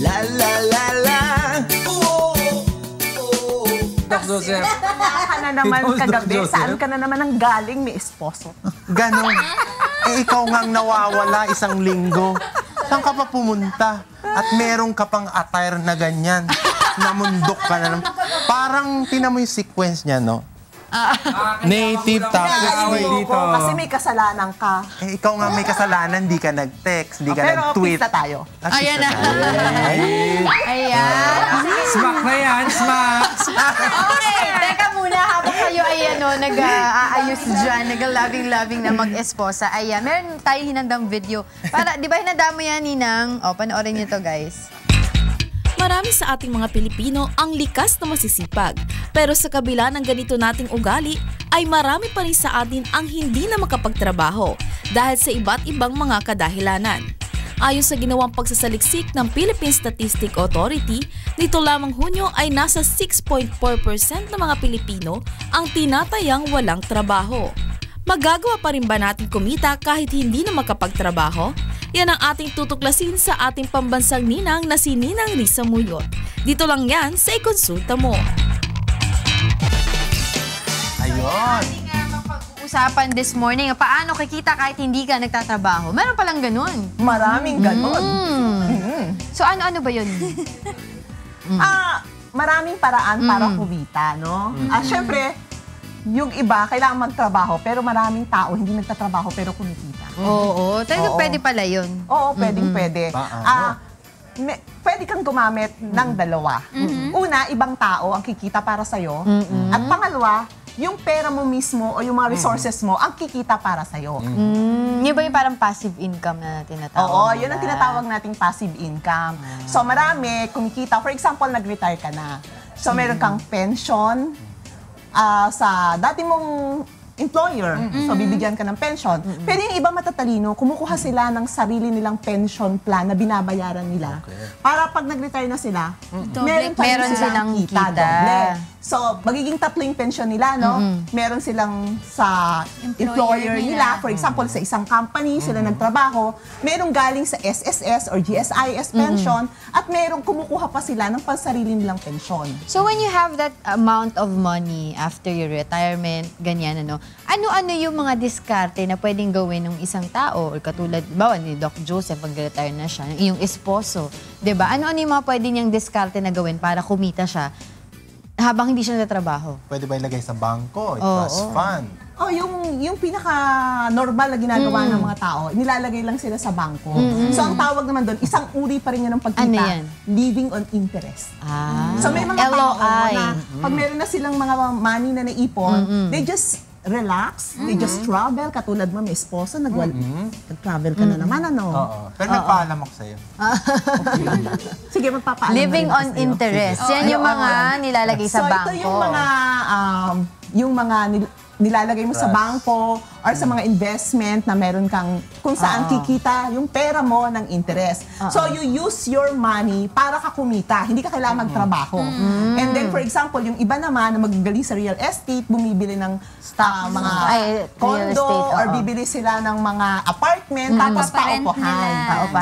La la la la. Doc Joseph. Ka na naman kagabi. Saan ka na naman ang galing, may esposo? Ganon. Eh, ikaw ngang nawawala isang linggo. Saan ka pa pumunta? At meron ka pang attire na ganyan. Namundok ka na naman. Parang, tinan mo yung sequence niya, no? Native tapos may dito. Kasi may kasalanan ka. Eh, ikaw nga may kasalanan, di ka nag-text, di ka nag-tweet. Pero pista tayo. Ayan na. Ayan. Smack na yan, smack. Okay, teka muna habang kayo ay nag-aayos dyan, nag-loving-loving na mag-esposa. Ayan, meron tayo hinandang video. Para, di ba hinanda mo yan, Ninang? O, panoorin niyo to, guys. Marami sa ating mga Pilipino ang likas na masisipag. Pero sa kabila ng ganito nating ugali, ay marami pa rin sa atin ang hindi na makapagtrabaho dahil sa iba't ibang mga kadahilanan. Ayon sa ginawang pagsasaliksik ng Philippine Statistic Authority, nito lamang Hunyo ay nasa 6.4% ng mga Pilipino ang tinatayang walang trabaho. Magagawa pa rin ba natin kumita kahit hindi na makapagtrabaho? Yan ang ating tutuklasin sa ating pambansang ninang na si Ninang Risa Muyot. Dito lang yan sa ikonsulta mo. Ayun. Usapan this morning, paano kikita kahit hindi ka nagtatrabaho? Meron palang ganun. Maraming ganon. So ano-ano ba yun? Maraming paraan para kumita, no? Siyempre, yung iba, kailangan magtrabaho, pero maraming tao hindi nagtatrabaho pero kumikita. Oo, talagang pwede pala yun. Oo, pwede. Pwede kang gumamit ng dalawa. Una, ibang tao ang kikita para sa'yo. At pangalawa, yung pera mo mismo o yung mga resources mo ang kikita para sa'yo. Yun ba yung parang passive income na tinatawag? Oo, yun ang tinatawag nating passive income. So marami, kumikita. For example, nag-retire ka na. So meron kang pension, sa dati mong employer, so bibigyan ka ng pension. Pero yung iba matatalino, kumukuha sila ng sarili nilang pension plan na binabayaran nila. Para pag nag-retire na sila, meron silang kita. Doble. So, magiging tatlo yung pension nila, no? Meron silang sa employer nila. For example, sa isang company, sila nagtrabaho. Merong galing sa SSS or GSIS pension. At merong kumukuha pa sila ng pansarili nilang pension. So when you have that amount of money after your retirement, ganyan ano-ano yung mga diskarte na pwedeng gawin ng isang tao? Or katulad, bawa ni Doc Joseph, pag-retire na siya, yung esposo, diba? Ano-ano yung mga pwede niyang diskarte na gawin para kumita siya habang hindi siya natrabaho? Pwede ba ilagay sa bangko, trust fund? Yung pinaka-normal na ginagawa ng mga tao, nilalagay lang sila sa bangko. So, ang tawag naman doon, isang uri pa rin yan ng pagkita. Ano yan? Living on interest. So, may mga tao na pag meron na silang mga money na naipon, they just relax, they just travel. Katulad mo, may esposo, nag-travel ka na naman, Oo. Pero nagpaalam ako sa'yo. Sige, magpapaalam. Living on interest. Yan yung mga nilalagay sa bangko. So, ito yung mga nilalagay mo sa bangko or sa mga investment na meron kang kung saan kikita yung pera mo ng interest. So, you use your money para ka kumita. Hindi ka kailangan magtrabaho. And then, for example, yung iba naman na magaling sa real estate, bumibili ng mga condo or bibili sila ng mga apartment tapos paupuhan.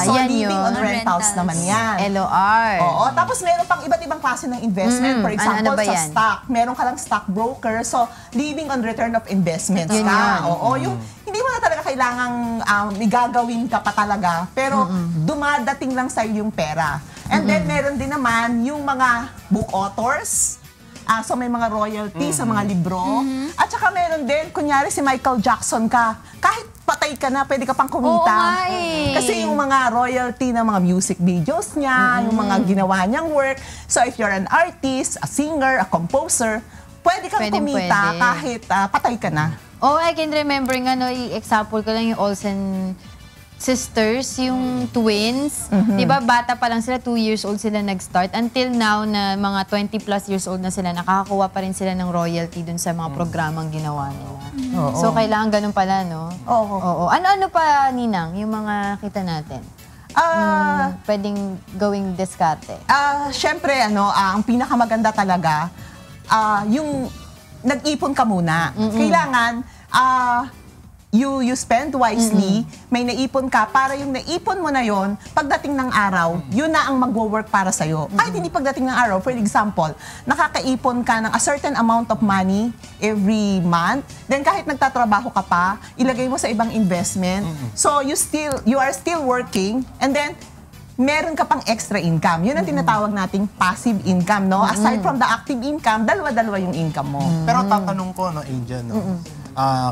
So, living on rentals naman yan. LOR. Oo. Tapos, meron pang iba't ibang klase ng investment. For example, sa stock. Meron ka lang stock broker. So, living on return of investments ka. Oo. Yung hindi mo na talaga kailangang igagawin ka pa talaga, pero dumadating lang sa'yo yung pera. And then, meron din naman yung mga book authors. So, may mga royalty sa mga libro. At saka meron din, kunyari si Michael Jackson ka, kahit patay ka na, pwede ka pang kumita. Kasi yung mga royalty ng mga music videos niya, yung mga ginawa niyang work. So, if you're an artist, a singer, a composer, pwede kang kumita kahit patay ka na. Oh, I can remember nga, i-example ko lang yung Olsen sisters, yung twins. Diba, bata pa lang sila, 2 years old sila nag-start. Until now, na mga 20 plus years old na sila, nakakakuha pa rin sila ng royalty dun sa mga programang ginawa nila. So, kailangan ganun pala, no? Oo. Ano-ano pa, Ninang, yung mga kita natin? Pwedeng gawing diskarte? Siyempre, ang pinakamaganda talaga, yung nag-ipon ka muna. Kailangan, you spend wisely, may naipon ka, para yung naipon mo na yon, pagdating ng araw, yun na ang magwo-work para sa'yo. Kahit hindi pagdating ng araw, for example, nakakaipon ka ng a certain amount of money every month, then kahit nagtatrabaho ka pa, ilagay mo sa ibang investment. So you are still working, and then meron ka pang extra income. Yun ang tinatawag nating passive income, no? Aside from the active income, dalawa-dalawa yung income mo. Pero tatanong ko, no, Angel, no?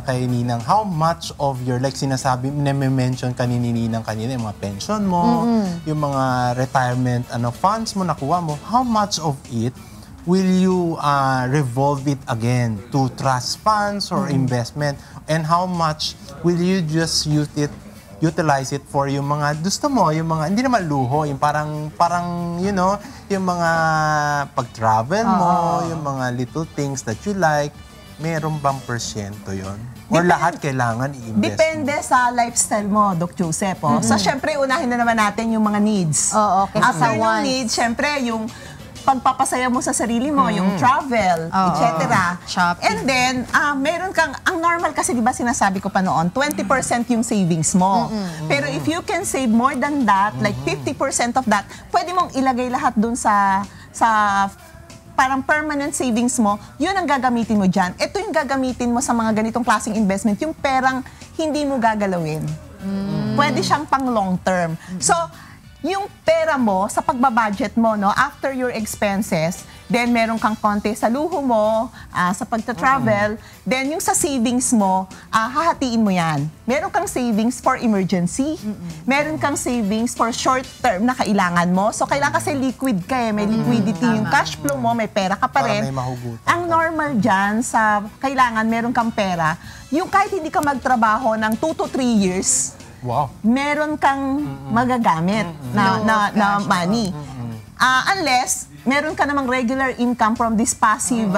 Kay Ninang, how much of your, like sinasabi, mention ka ni Ninang kanina, yung mga pension mo, yung mga retirement funds mo, nakuha mo, how much of it will you revolve it again to trust funds or investment? And how much will you just utilize it for yung mga gusto mo, yung mga, hindi naman luho, yung parang, you know, yung mga pag-travel mo, yung mga little things that you like, meron bang porsyento yon? Or lahat kailangan i-invest? Depende sa lifestyle mo, Doc Joseph. So, syempre, unahin na naman natin yung mga needs. Okay. After yung needs, syempre, yung pagpapasaya mo sa sarili mo, yung travel, etc. Shopping. And then, meron kang, ang normal kasi, di ba sinasabi ko pa noon, 20% yung savings mo. Pero if you can save more than that, like 50% of that, pwede mong ilagay lahat dun sa parang permanent savings mo, yun ang gagamitin mo dyan. Ito yung gagamitin mo sa mga ganitong klaseng investment, yung perang hindi mo gagalawin. Pwede siyang pang long term. So, yung pera mo sa pagbabudget mo, no, after your expenses, then meron kang konti sa luho mo, sa pagta-travel, then yung sa savings mo, hahatiin mo yan. Meron kang savings for emergency, meron kang savings for short term na kailangan mo. So, kailangan kasi liquid ka may liquidity. Yung cash flow mo, may pera ka pa rin. Para may mahugutan. Ang normal dyan sa kailangan meron kang pera, yung kahit hindi ka magtrabaho ng 2 to 3 years, wow, meron kang magagamit na money. Unless meron ka namang regular income from this passive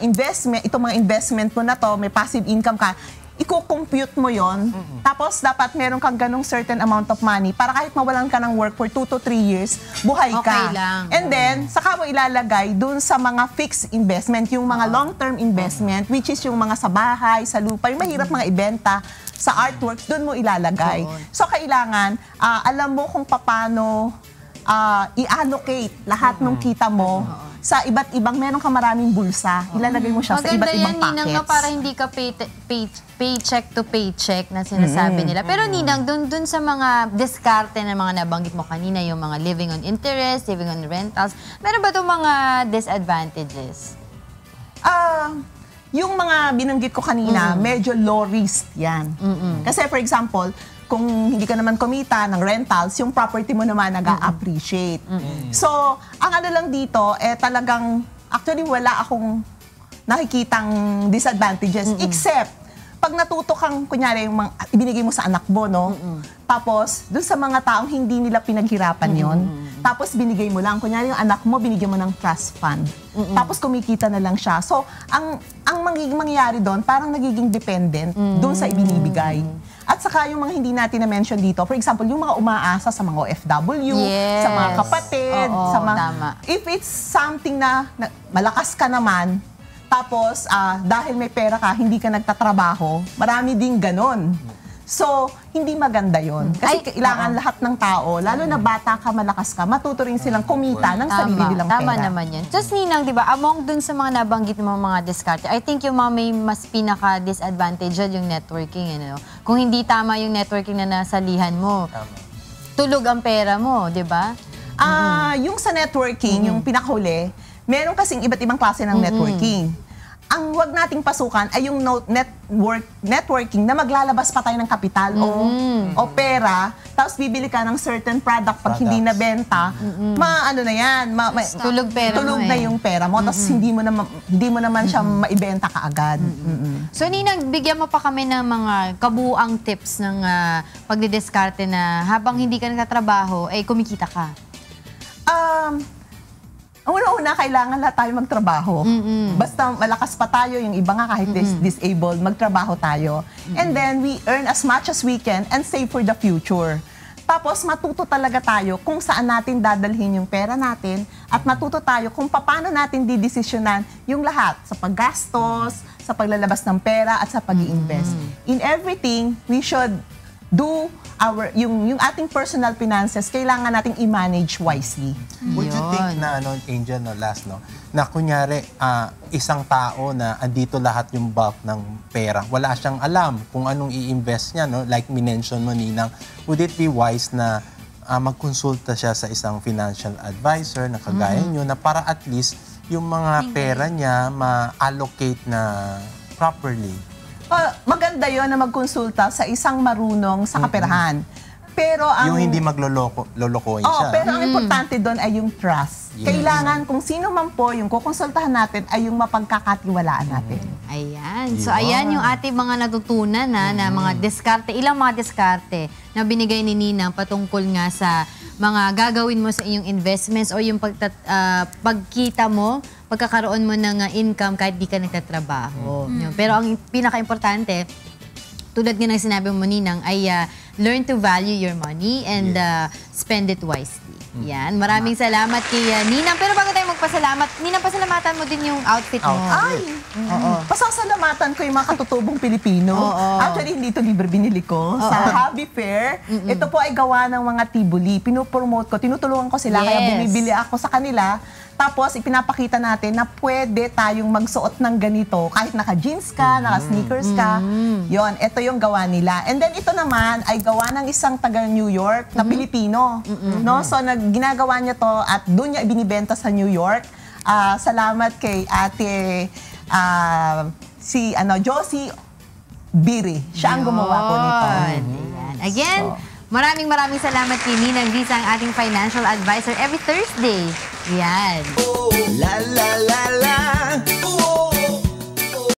investment, itong mga investment mo na to, may passive income ka, i-compute mo yon. Tapos dapat meron kang ganong certain amount of money para kahit mawalan ka ng work for 2 to 3 years, buhay ka. Okay lang. And then, saka mo ilalagay dun sa mga fixed investment, yung mga long-term investment, which is yung mga sa bahay, sa lupa, yung mahirap mga ibenta, sa artworks, dun mo ilalagay. So, kailangan, alam mo kung paano i-allocate lahat ng kita mo sa iba't ibang, meron ka maraming bulsa, ilalagay mo siya sa iba't ibang Maganda yan, Ninang, pockets. para hindi ka paycheck to paycheck na sinasabi nila. Pero Ninang, dun sa mga diskarte na mga nabanggit mo kanina, yung mga living on interest, living on rentals, meron ba itong mga disadvantages? Yung mga binanggit ko kanina, medyo low risk yan. Kasi for example, kung hindi ka naman kumita ng rentals, yung property mo naman nag-appreciate. So, ang ano lang dito, talagang, actually wala akong nakikitang disadvantages, except, pag natuto kang, kunyari, yung mga, ibinigay mo sa anak mo, no? Tapos, dun sa mga taong hindi nila pinaghirapan yon, tapos binigay mo lang, kunyari yung anak mo, binigyan mo ng trust fund. Tapos kumikita na lang siya. So, ang mangyayari doon, parang nagiging dependent doon sa ibinibigay. At saka yung mga hindi natin na-mention dito, for example, yung mga umaasa sa mga OFW, sa mga kapatid, sa mga... Tama. If it's something na malakas ka naman, tapos dahil may pera ka, hindi ka nagtatrabaho, marami ding ganon. So, hindi maganda yon. Kasi kailangan lahat ng tao, lalo na bata ka, malakas ka, matuto rin silang kumita ng sarili nilang pera. Tama naman yan. Just Ninang, di ba, among dun sa mga nabanggit mo mga diskarte, I think yung mga may mas pinaka-disadvantage yung networking. You know? Kung hindi tama yung networking na nasalihan mo, tulog ang pera mo, di ba? Yung sa networking, yung pinakahuli, meron kasing iba't ibang klase ng networking. Ang wag nating pasukan ay yung networking na maglalabas pa tayo ng kapital o pera, tapos bibili ka ng certain product pag hindi nabenta, ano na yan, Tulog pera tulog mo na eh. yung pera mo, tapos hindi mo naman siya maibenta kaagad. So Ninang, bigyan mo pa kami ng mga kabuuang tips ng pagdidiskarte na habang hindi ka nagtatrabaho, ay kumikita ka. Ang una-una, kailangan lahat tayo magtrabaho. Basta malakas pa tayo, yung iba nga kahit disabled, magtrabaho tayo. And then, we earn as much as we can and save for the future. Tapos, matuto talaga tayo kung saan natin dadalhin yung pera natin at matuto tayo kung paano natin didesisyonan yung lahat sa paggastos, sa paglalabas ng pera at sa pag-i-invest. In everything, we should do yung ating personal finances, kailangan nating i-manage wisely. Would you think na, Angel, na kunyari, isang tao na andito lahat yung bulk ng pera, wala siyang alam kung anong i-invest niya, like minention mo, Ninang, would it be wise na magkonsulta siya sa isang financial advisor na kagaya nyo, na para at least yung mga pera niya ma-allocate na properly? Maganda yon na magkonsulta sa isang marunong sa kaperahan. Pero ang... Yung hindi maglolokohin siya. Pero ang importante doon ay yung trust. Yes. Kailangan kung sino man po yung kukonsultahan natin ay yung mapagkakatiwalaan natin. Ayan. So ayan yung ating mga natutunan na mga diskarte, ilang mga diskarte na binigay ni Ninang patungkol nga sa mga gagawin mo sa iyong investments o yung pagkita mo, pagkakaroon mo ng income kahit di ka nagtatrabaho. Pero ang pinaka-importante, tulad nga ng sinabi mo, Ninang, ay learn to value your money and spend it wisely. Yan. Maraming salamat kay Ninang. Pero bago tayo magpasalamat, Ninang, pasalamatan mo din yung outfit mo. Ay! Pasasalamatan ko yung mga katutubong Pilipino. Actually, hindi ito libre, binili ko sa Hobby Fair. Ito po ay gawa ng mga tibuli. Pinopromote ko, tinutulungan ko sila, kaya bumibili ako sa kanila. Tapos, ipinapakita natin na pwede tayong magsuot ng ganito. Kahit naka-jeans ka, naka-sneakers ka. Yon, ito yung gawa nila. And then, ito naman ay gawa ng isang taga-New York na Pilipino. No? So, ginagawa niya to at doon niya ibinibenta sa New York. Salamat kay ate Josie Biri. Siya ang gumawa po nito. Again, maraming salamat kay Ninang Risa, ang ating financial advisor every Thursday. Yan. La la la la.